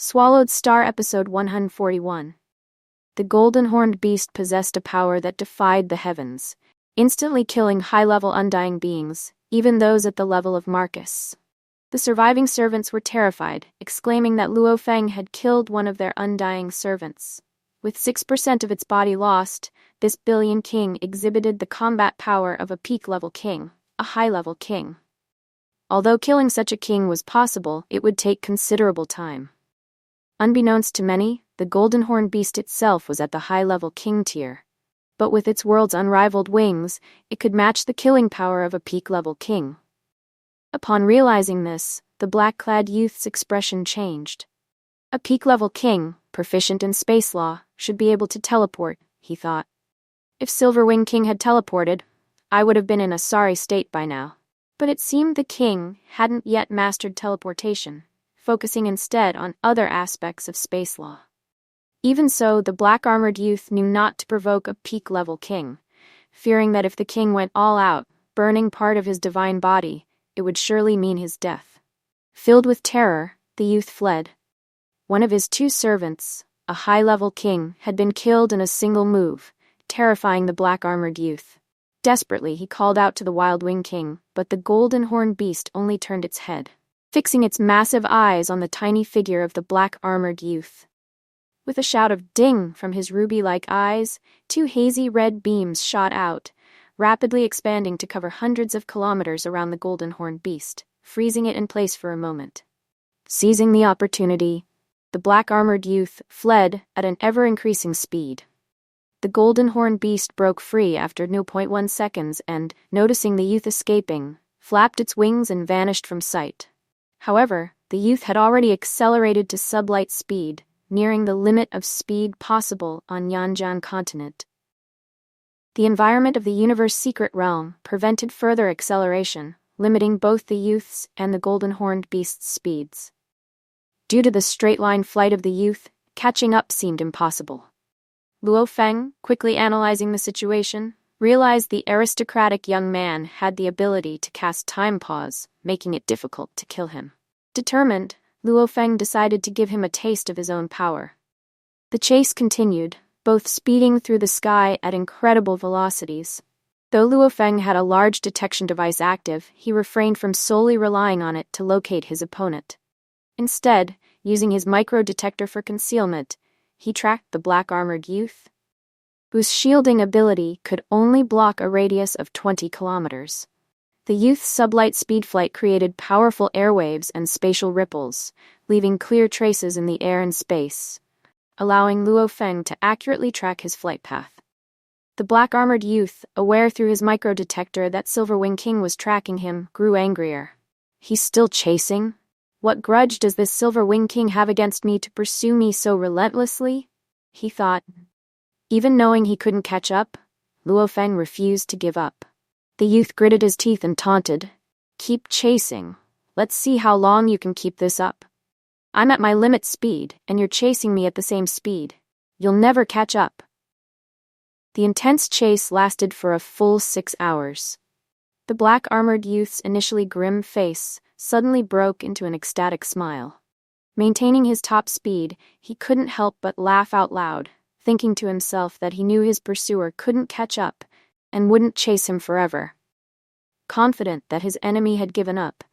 Swallowed Star Episode 141. The golden horned beast possessed a power that defied the heavens, instantly killing high-level undying beings, even those at the level of Marcus. The surviving servants were terrified, exclaiming that Luo Feng had killed one of their undying servants. With 6% of its body lost, this billion king exhibited the combat power of a peak-level king, a high-level king. Although killing such a king was possible, it would take considerable time. Unbeknownst to many, the golden horned beast itself was at the high-level king tier. But with its world's unrivaled wings, it could match the killing power of a peak-level king. Upon realizing this, the black-clad youth's expression changed. A peak-level king, proficient in space law, should be able to teleport, he thought. If Silverwing King had teleported, I would have been in a sorry state by now. But it seemed the king hadn't yet mastered teleportation, focusing instead on other aspects of space law. Even so, the black-armored youth knew not to provoke a peak-level king, fearing that if the king went all out, burning part of his divine body, it would surely mean his death. Filled with terror, the youth fled. One of his two servants, a high-level king, had been killed in a single move, terrifying the black-armored youth. Desperately, he called out to the Wild Wing King, but the golden horned beast only turned its head, fixing its massive eyes on the tiny figure of the black-armored youth. With a shout of "ding" from his ruby-like eyes, two hazy red beams shot out, rapidly expanding to cover hundreds of kilometers around the golden horned beast, freezing it in place for a moment. Seizing the opportunity, the black-armored youth fled at an ever-increasing speed. The golden horned beast broke free after 0.1 seconds and, noticing the youth escaping, flapped its wings and vanished from sight. However, the youth had already accelerated to sublight speed, nearing the limit of speed possible on Yanjian continent. The environment of the universe's secret realm prevented further acceleration, limiting both the youth's and the golden horned beast's speeds. Due to the straight-line flight of the youth, catching up seemed impossible. Luo Feng, quickly analyzing the situation, realized the aristocratic young man had the ability to cast time pause, making it difficult to kill him. Determined, Luo Feng decided to give him a taste of his own power. The chase continued, both speeding through the sky at incredible velocities. Though Luo Feng had a large detection device active, he refrained from solely relying on it to locate his opponent. Instead, using his micro-detector for concealment, he tracked the black-armored youth, whose shielding ability could only block a radius of 20 kilometers. The youth's sublight speed flight created powerful airwaves and spatial ripples, leaving clear traces in the air and space, allowing Luo Feng to accurately track his flight path. The black-armored youth, aware through his micro-detector that Silverwing King was tracking him, grew angrier. He's still chasing? What grudge does this Silverwing King have against me to pursue me so relentlessly? He thought. Even knowing he couldn't catch up, Luo Feng refused to give up. The youth gritted his teeth and taunted. Keep chasing. Let's see how long you can keep this up. I'm at my limit speed, and you're chasing me at the same speed. You'll never catch up. The intense chase lasted for a full 6 hours. The black-armored youth's initially grim face suddenly broke into an ecstatic smile. Maintaining his top speed, he couldn't help but laugh out loud, thinking to himself that he knew his pursuer couldn't catch up and wouldn't chase him forever. Confident that his enemy had given up,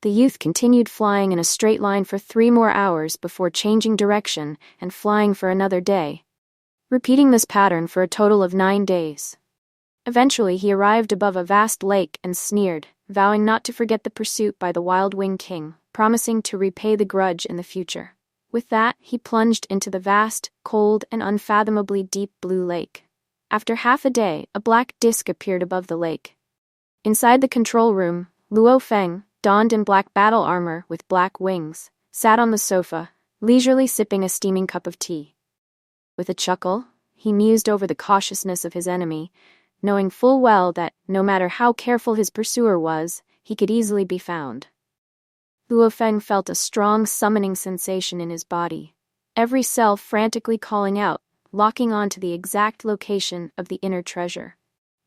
the youth continued flying in a straight line for 3 more hours before changing direction and flying for another day, repeating this pattern for a total of 9 days. Eventually, he arrived above a vast lake and sneered, vowing not to forget the pursuit by the Wild Wing King, promising to repay the grudge in the future. With that, he plunged into the vast, cold, and unfathomably deep blue lake. After half a day, a black disk appeared above the lake. Inside the control room, Luo Feng, donned in black battle armor with black wings, sat on the sofa, leisurely sipping a steaming cup of tea. With a chuckle, he mused over the cautiousness of his enemy, knowing full well that, no matter how careful his pursuer was, he could easily be found. Luo Feng felt a strong summoning sensation in his body, every cell frantically calling out, locking on to the exact location of the inner treasure.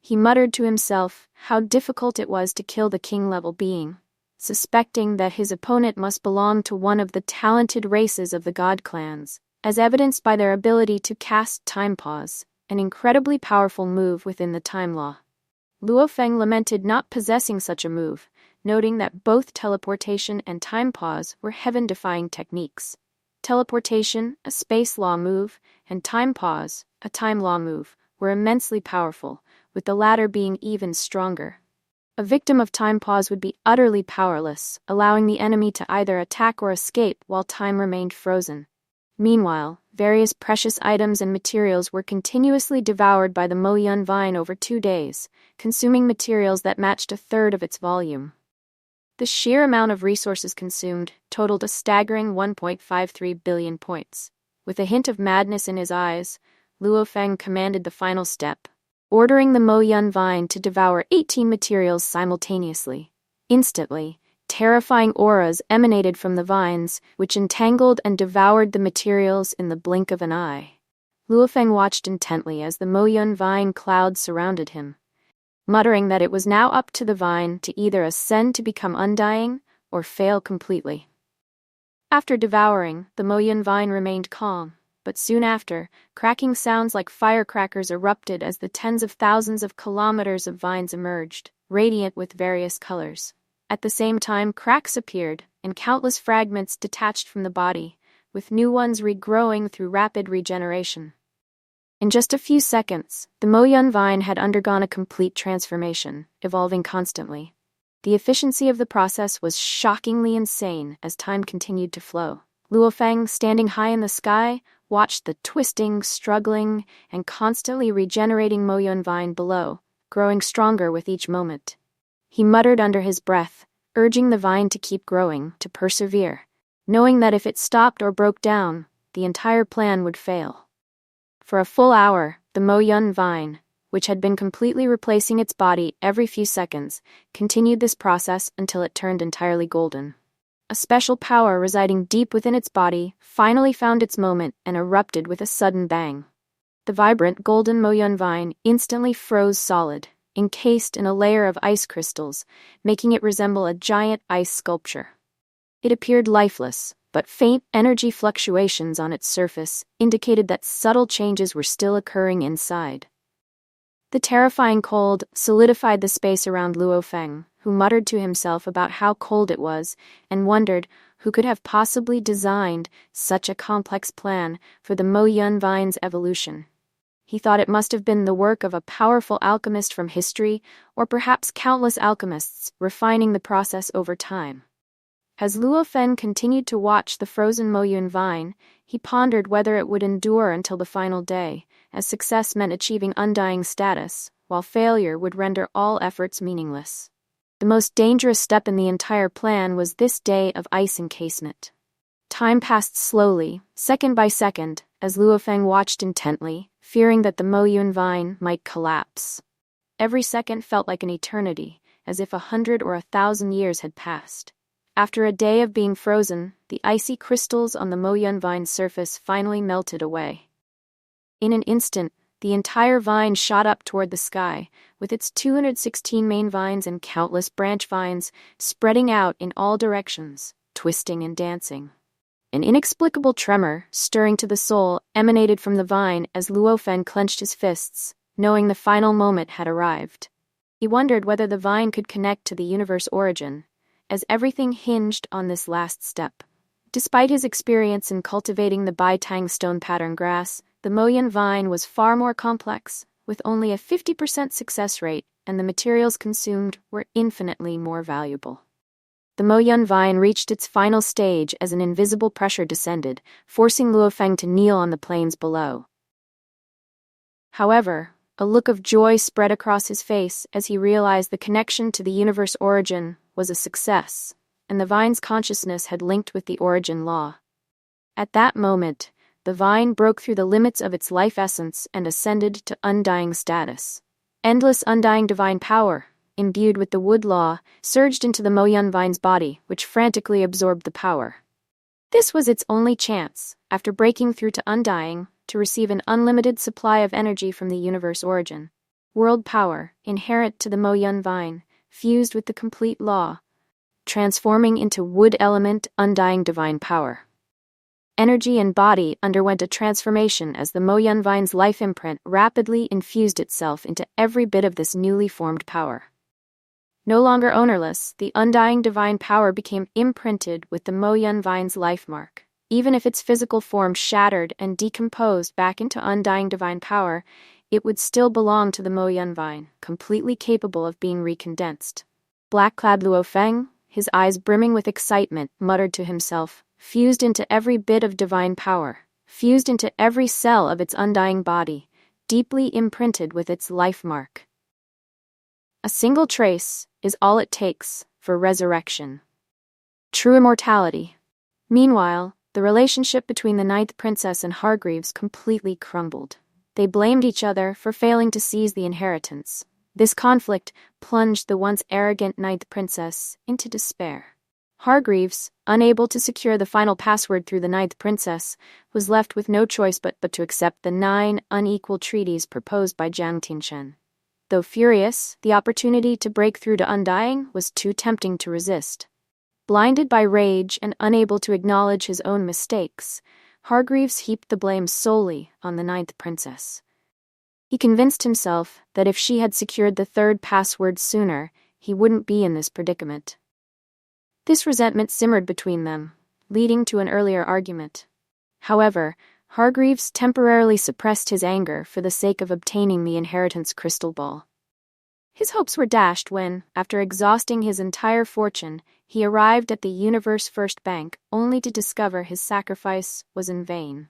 He muttered to himself how difficult it was to kill the king-level being. suspecting that his opponent must belong to one of the talented races of the god clans, as evidenced by their ability to cast Time Pause, an incredibly powerful move within the time law. Luo Feng lamented not possessing such a move, noting that both teleportation and time pause were heaven-defying techniques. Teleportation, a space law move, and time pause, a time law move, were immensely powerful, with the latter being even stronger. A victim of time pause would be utterly powerless, allowing the enemy to either attack or escape while time remained frozen. Meanwhile, various precious items and materials were continuously devoured by the Mo Yun vine over 2 days, consuming materials that matched a third of its volume. The sheer amount of resources consumed totaled a staggering 1.53 billion points. With a hint of madness in his eyes, Luo Feng commanded the final step, ordering the Mo Yun vine to devour 18 materials simultaneously. Instantly, terrifying auras emanated from the vines, which entangled and devoured the materials in the blink of an eye. Luo Feng watched intently as the Mo Yun vine cloud surrounded him, muttering that it was now up to the vine to either ascend to become undying or fail completely. After devouring, the Mo Yun vine remained calm, but soon after, cracking sounds like firecrackers erupted as the tens of thousands of kilometers of vines emerged, radiant with various colors. At the same time, cracks appeared, and countless fragments detached from the body, with new ones regrowing through rapid regeneration. In just a few seconds, the Mo Yun vine had undergone a complete transformation, evolving constantly. The efficiency of the process was shockingly insane as time continued to flow. Luo Feng, standing high in the sky, watched the twisting, struggling, and constantly regenerating Mo Yun vine below, growing stronger with each moment. He muttered under his breath, urging the vine to keep growing, to persevere, knowing that if it stopped or broke down, the entire plan would fail. For a full hour, the Mo Yun vine, which had been completely replacing its body every few seconds, continued this process until it turned entirely golden. A special power residing deep within its body finally found its moment and erupted with a sudden bang. The vibrant golden Mo Yun vine instantly froze solid, encased in a layer of ice crystals, making it resemble a giant ice sculpture. It appeared lifeless, but faint energy fluctuations on its surface indicated that subtle changes were still occurring inside. The terrifying cold solidified the space around Luo Feng, who muttered to himself about how cold it was and wondered who could have possibly designed such a complex plan for the Mo Yun vine's evolution. He thought it must have been the work of a powerful alchemist from history, or perhaps countless alchemists refining the process over time. As Luo Feng continued to watch the frozen Mo Yun vine, he pondered whether it would endure until the final day, as success meant achieving undying status, while failure would render all efforts meaningless. The most dangerous step in the entire plan was this day of ice encasement. Time passed slowly, second by second, as Luo Feng watched intently, fearing that the Mo Yun vine might collapse. Every second felt like an eternity, as if 100 or 1,000 years had passed. After a day of being frozen, the icy crystals on the Mo Yun vine's surface finally melted away. In an instant, the entire vine shot up toward the sky, with its 216 main vines and countless branch vines spreading out in all directions, twisting and dancing. An inexplicable tremor, stirring to the soul, emanated from the vine as Luo Feng clenched his fists, knowing the final moment had arrived. He wondered whether the vine could connect to the universe origin, as everything hinged on this last step. Despite his experience in cultivating the Bai Tang stone pattern grass, the Mo Yun vine was far more complex, with only a 50% success rate, and the materials consumed were infinitely more valuable. The Mo Yun vine reached its final stage as an invisible pressure descended, forcing Luo Feng to kneel on the plains below. However, a look of joy spread across his face as he realized the connection to the universe origin was a success, and the vine's consciousness had linked with the origin law. At that moment, the vine broke through the limits of its life essence and ascended to undying status. Endless undying divine power, imbued with the wood law, surged into the Mo Yun vine's body, which frantically absorbed the power. This was its only chance, after breaking through to undying, to receive an unlimited supply of energy from the universe origin. World power, inherent to the Mo Yun vine, fused with the complete law, transforming into wood element undying divine power. Energy and body underwent a transformation as the Mo Yun vine's life imprint rapidly infused itself into every bit of this newly formed power. No longer ownerless, the undying divine power became imprinted with the Mo Yun vine's life mark. Even if its physical form shattered and decomposed back into undying divine power, it would still belong to the Mo Yun vine, completely capable of being recondensed. Black-clad Luo Feng, his eyes brimming with excitement, muttered to himself, fused into every bit of divine power, fused into every cell of its undying body, deeply imprinted with its life mark. A single trace is all it takes for resurrection. True immortality. Meanwhile, the relationship between the Ninth Princess and Hargreaves completely crumbled. They blamed each other for failing to seize the inheritance. This conflict plunged the once arrogant Ninth Princess into despair. Hargreaves, unable to secure the final password through the Ninth Princess, was left with no choice but to accept the 9 unequal treaties proposed by Jiang Tianchen. Though furious, the opportunity to break through to Undying was too tempting to resist. Blinded by rage and unable to acknowledge his own mistakes, Hargreaves heaped the blame solely on the Ninth Princess. He convinced himself that if she had secured the 3rd password sooner, he wouldn't be in this predicament. This resentment simmered between them, leading to an earlier argument. However, Hargreaves temporarily suppressed his anger for the sake of obtaining the inheritance crystal ball. His hopes were dashed when, after exhausting his entire fortune, he arrived at the Universe First Bank only to discover his sacrifice was in vain.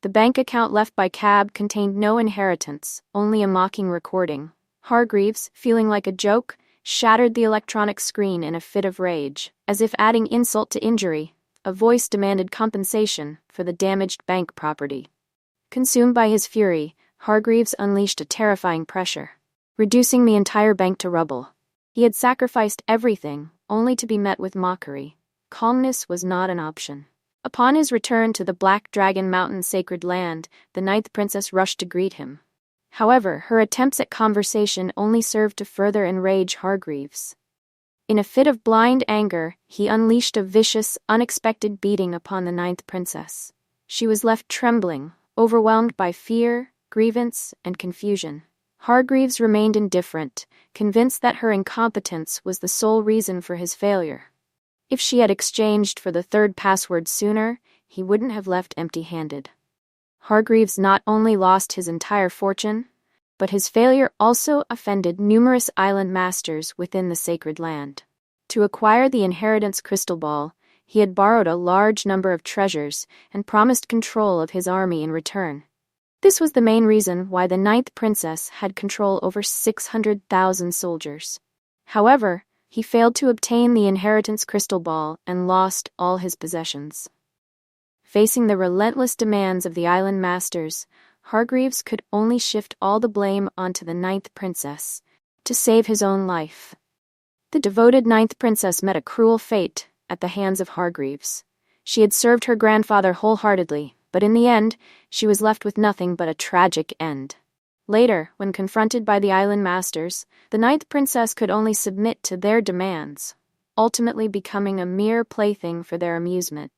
The bank account left by Cab contained no inheritance, only a mocking recording. Hargreaves, feeling like a joke, shattered the electronic screen in a fit of rage. As if adding insult to injury, a voice demanded compensation for the damaged bank property. Consumed by his fury, Hargreaves unleashed a terrifying pressure, reducing the entire bank to rubble. He had sacrificed everything, only to be met with mockery. Calmness was not an option. Upon his return to the Black Dragon Mountain sacred land, the Ninth Princess rushed to greet him. However, her attempts at conversation only served to further enrage Hargreaves. In a fit of blind anger, he unleashed a vicious, unexpected beating upon the Ninth Princess. She was left trembling, overwhelmed by fear, grievance, and confusion. Hargreaves remained indifferent, convinced that her incompetence was the sole reason for his failure. If she had exchanged for the 3rd password sooner, he wouldn't have left empty-handed. Hargreaves not only lost his entire fortune, but his failure also offended numerous island masters within the sacred land. To acquire the inheritance crystal ball, he had borrowed a large number of treasures and promised control of his army in return. This was the main reason why the Ninth Princess had control over 600,000 soldiers. However, he failed to obtain the inheritance crystal ball and lost all his possessions. Facing the relentless demands of the island masters, Hargreaves could only shift all the blame onto the Ninth Princess to save his own life. The devoted Ninth Princess met a cruel fate at the hands of Hargreaves. She had served her grandfather wholeheartedly, but in the end, she was left with nothing but a tragic end. Later, when confronted by the island masters, the Ninth Princess could only submit to their demands, ultimately becoming a mere plaything for their amusement.